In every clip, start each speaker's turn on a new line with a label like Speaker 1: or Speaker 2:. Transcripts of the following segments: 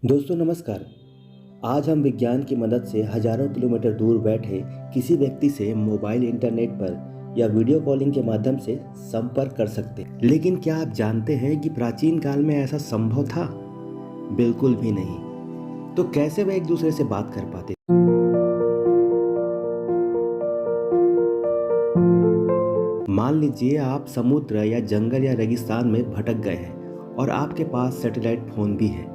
Speaker 1: दोस्तों नमस्कार। आज हम विज्ञान की मदद से हजारों किलोमीटर दूर बैठे किसी व्यक्ति से मोबाइल इंटरनेट पर या वीडियो कॉलिंग के माध्यम से संपर्क कर सकते हैं। लेकिन क्या आप जानते हैं कि प्राचीन काल में ऐसा संभव था? बिल्कुल भी नहीं। तो कैसे वे एक दूसरे से बात कर पाते? मान लीजिए आप समुद्र या जंगल या रेगिस्तान में भटक गए हैं और आपके पास सैटेलाइट फोन भी है,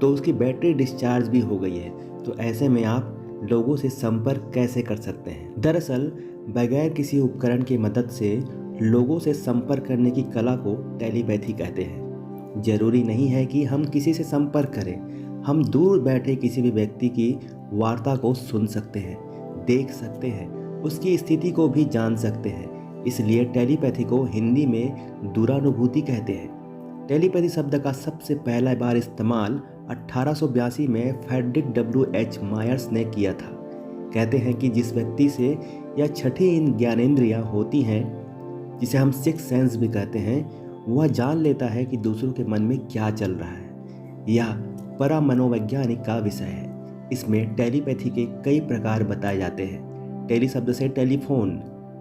Speaker 1: तो उसकी बैटरी डिस्चार्ज भी हो गई है। तो ऐसे में आप लोगों से संपर्क कैसे कर सकते हैं? दरअसल बगैर किसी उपकरण की मदद से लोगों से संपर्क करने की कला को टेलीपैथी कहते हैं। जरूरी नहीं है कि हम किसी से संपर्क करें, हम दूर बैठे किसी भी व्यक्ति की वार्ता को सुन सकते हैं, देख सकते हैं, उसकी स्थिति को भी जान सकते हैं। इसलिए टेलीपैथी को हिंदी में दूरानुभूति कहते हैं। टेलीपैथी शब्द का सबसे पहला बार इस्तेमाल 1882 में फ्रेडरिक W.H. मायर्स ने किया था। कहते हैं कि जिस व्यक्ति से यह छठी इन ज्ञानेंद्रियां होती हैं, जिसे हम सिक्स सेंस भी कहते हैं, वह जान लेता है कि दूसरों के मन में क्या चल रहा है। यह परामनोवैज्ञानिक का विषय है। इसमें टेलीपैथी के कई प्रकार बताए जाते हैं। टेली शब्द से टेलीफोन,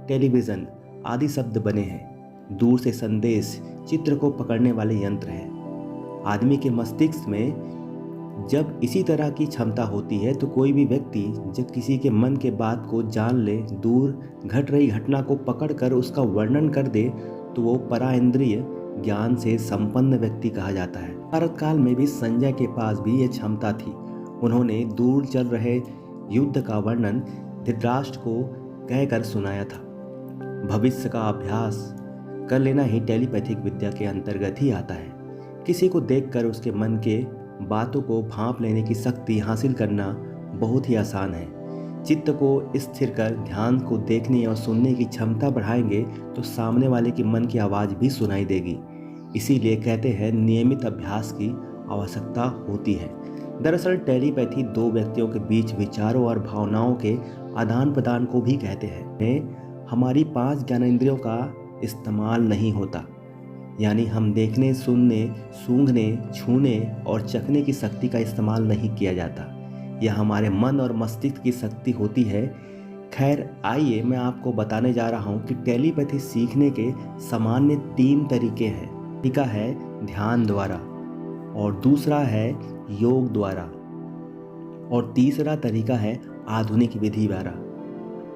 Speaker 1: टेलीविज़न आदि शब्द बने हैं। दूर से संदेश, चित्र को पकड़ने वाले यंत्र हैं। आदमी के मस्तिष्क में जब इसी तरह की क्षमता होती है तो कोई भी व्यक्ति जब किसी के मन के बात को जान ले, दूर घट रही घटना को पकड़कर उसका वर्णन कर दे, तो वो पराइंद्रिय ज्ञान से संपन्न व्यक्ति कहा जाता है। भारत काल में भी संजय के पास भी ये क्षमता थी। उन्होंने दूर चल रहे युद्ध का वर्णन धृतराष्ट्र को कहकर सुनाया था। भविष्य का अभ्यास कर लेना ही टेलीपैथिक विद्या के अंतर्गत ही आता है। किसी को देखकर उसके मन के बातों को भांप लेने की शक्ति हासिल करना बहुत ही आसान है। चित्त को स्थिर कर ध्यान को देखने और सुनने की क्षमता बढ़ाएंगे तो सामने वाले की मन की आवाज़ भी सुनाई देगी। इसीलिए कहते हैं नियमित अभ्यास की आवश्यकता होती है। दरअसल टेलीपैथी दो व्यक्तियों के बीच विचारों और भावनाओं के आदान प्रदान को भी कहते हैं। हमारी 5 ज्ञानेंद्रियों का इस्तेमाल नहीं होता, यानी हम देखने, सुनने, सूंघने, छूने और चखने की शक्ति का इस्तेमाल नहीं किया जाता। यह हमारे मन और मस्तिष्क की शक्ति होती है। खैर आइए मैं आपको बताने जा रहा हूँ कि टेलीपैथी सीखने के सामान्य 3 तरीके हैं। तरीका है ध्यान द्वारा, और दूसरा है योग द्वारा, और तीसरा तरीका है आधुनिक विधि द्वारा।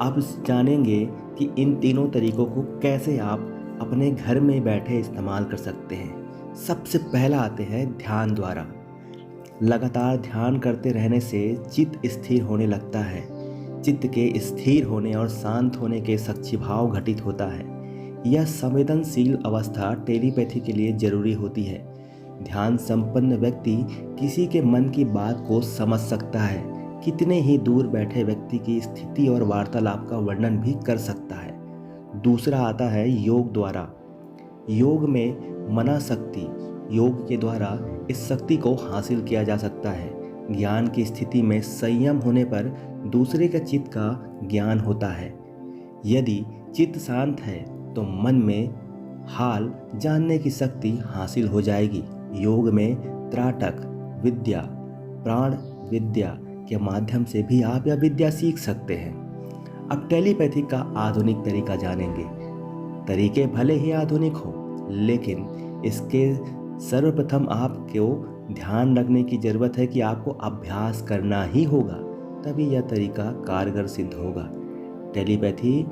Speaker 1: आप जानेंगे कि इन तीनों तरीकों को कैसे आप अपने घर में बैठे इस्तेमाल कर सकते हैं। सबसे पहला आते हैं ध्यान द्वारा। लगातार ध्यान करते रहने से चित्त स्थिर होने लगता है। चित्त के स्थिर होने और शांत होने के साक्षीभाव घटित होता है। यह संवेदनशील अवस्था टेलीपैथी के लिए जरूरी होती है। ध्यान संपन्न व्यक्ति किसी के मन की बात को समझ सकता है, कितने ही दूर बैठे व्यक्ति की स्थिति और वार्तालाप का वर्णन भी कर सकता है। दूसरा आता है योग द्वारा। योग में मना शक्ति, योग के द्वारा इस शक्ति को हासिल किया जा सकता है। ज्ञान की स्थिति में संयम होने पर दूसरे के चित्त का ज्ञान होता है। यदि चित्त शांत है तो मन में हाल जानने की शक्ति हासिल हो जाएगी। योग में त्राटक विद्या, प्राण विद्या के माध्यम से भी आप यह विद्या सीख सकते हैं। अब टेलीपैथी का आधुनिक तरीका जानेंगे। तरीके भले ही आधुनिक हो, लेकिन इसके सर्वप्रथम आपको ध्यान रखने की जरूरत है कि आपको अभ्यास करना ही होगा, तभी यह तरीका कारगर सिद्ध होगा। टेलीपैथी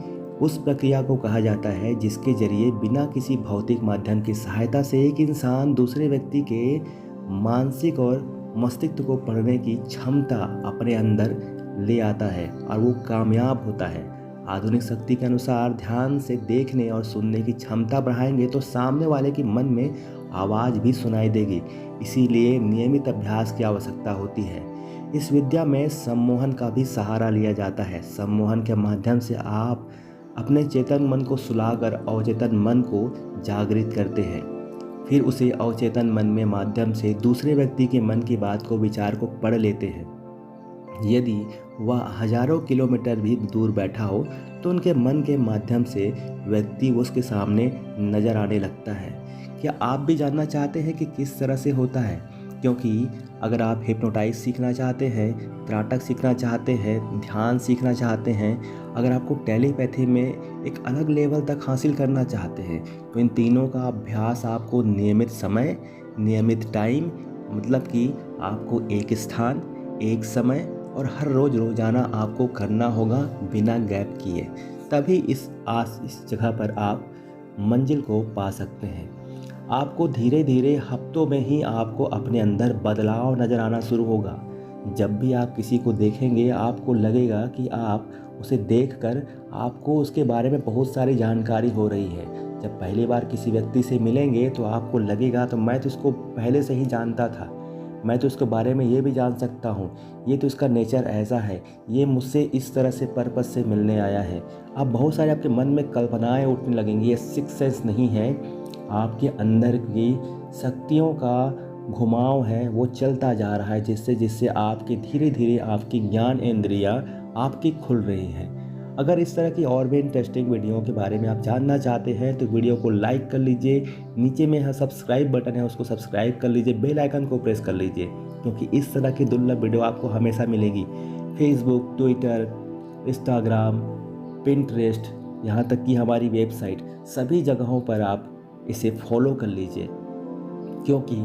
Speaker 1: उस प्रक्रिया को कहा जाता है जिसके जरिए बिना किसी भौतिक माध्यम की सहायता से एक इंसान दूसरे व्यक्ति के मानसिक और मस्तिष्क को पढ़ने की क्षमता अपने अंदर ले आता है और वो कामयाब होता है। आधुनिक शक्ति के अनुसार ध्यान से देखने और सुनने की क्षमता बढ़ाएंगे तो सामने वाले की मन में आवाज़ भी सुनाई देगी। इसीलिए नियमित अभ्यास की आवश्यकता होती है। इस विद्या में सम्मोहन का भी सहारा लिया जाता है। सम्मोहन के माध्यम से आप अपने चेतन मन को सुलाकर अवचेतन मन को जागृत करते हैं। फिर उसे अवचेतन मन में माध्यम से दूसरे व्यक्ति के मन की बात को, विचार को पढ़ लेते हैं। यदि वह हजारों किलोमीटर भी दूर बैठा हो तो उनके मन के माध्यम से व्यक्ति उसके सामने नजर आने लगता है। क्या आप भी जानना चाहते हैं कि किस तरह से होता है? क्योंकि अगर आप हिप्नोटाइज सीखना चाहते हैं, त्राटक सीखना चाहते हैं, ध्यान सीखना चाहते हैं, अगर आपको टेलीपैथी में एक अलग लेवल तक हासिल करना चाहते हैं, तो इन तीनों का अभ्यास आपको नियमित समय, नियमित टाइम, मतलब कि आपको एक स्थान, एक समय और हर रोज़ रोज़ाना आपको करना होगा बिना गैप किए। तभी इस जगह पर आप मंजिल को पा सकते हैं। आपको धीरे धीरे हफ्तों में ही आपको अपने अंदर बदलाव नज़र आना शुरू होगा। जब भी आप किसी को देखेंगे आपको लगेगा कि आप उसे देखकर आपको उसके बारे में बहुत सारी जानकारी हो रही है। जब पहली बार किसी व्यक्ति से मिलेंगे तो आपको लगेगा तो मैं तो इसको पहले से ही जानता था, मैं तो उसके बारे में ये भी जान सकता हूँ, ये तो इसका नेचर ऐसा है, ये मुझसे इस तरह से पर्पस से मिलने आया है। आप बहुत सारे आपके मन में कल्पनाएं उठने लगेंगी। ये सिक्स सेंस नहीं है, आपके अंदर की शक्तियों का घुमाव है, वो चलता जा रहा है, जिससे जिससे आपकी धीरे धीरे आपकी ज्ञान इंद्रियाँ आपकी खुल रही हैं। अगर इस तरह की और भी इंटरेस्टिंग वीडियो के बारे में आप जानना चाहते हैं तो वीडियो को लाइक कर लीजिए, नीचे में सब्सक्राइब बटन है उसको सब्सक्राइब कर लीजिए, बेल आइकन को प्रेस कर लीजिए, क्योंकि इस तरह की दुर्लभ वीडियो आपको हमेशा मिलेगी। फेसबुक, ट्विटर, इंस्टाग्राम, पिंटरेस्ट, यहाँ तक कि हमारी वेबसाइट, सभी जगहों पर आप इसे फॉलो कर लीजिए, क्योंकि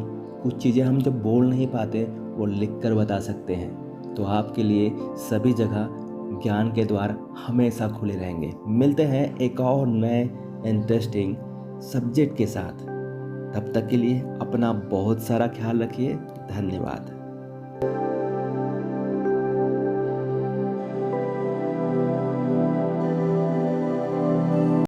Speaker 1: कुछ चीज़ें हम जब बोल नहीं पाते वो लिख कर बता सकते हैं। तो आपके लिए सभी जगह ज्ञान के द्वार हमेशा खुले रहेंगे। मिलते हैं एक और नए इंटरेस्टिंग सब्जेक्ट के साथ। तब तक के लिए अपना बहुत सारा ख्याल रखिए। धन्यवाद।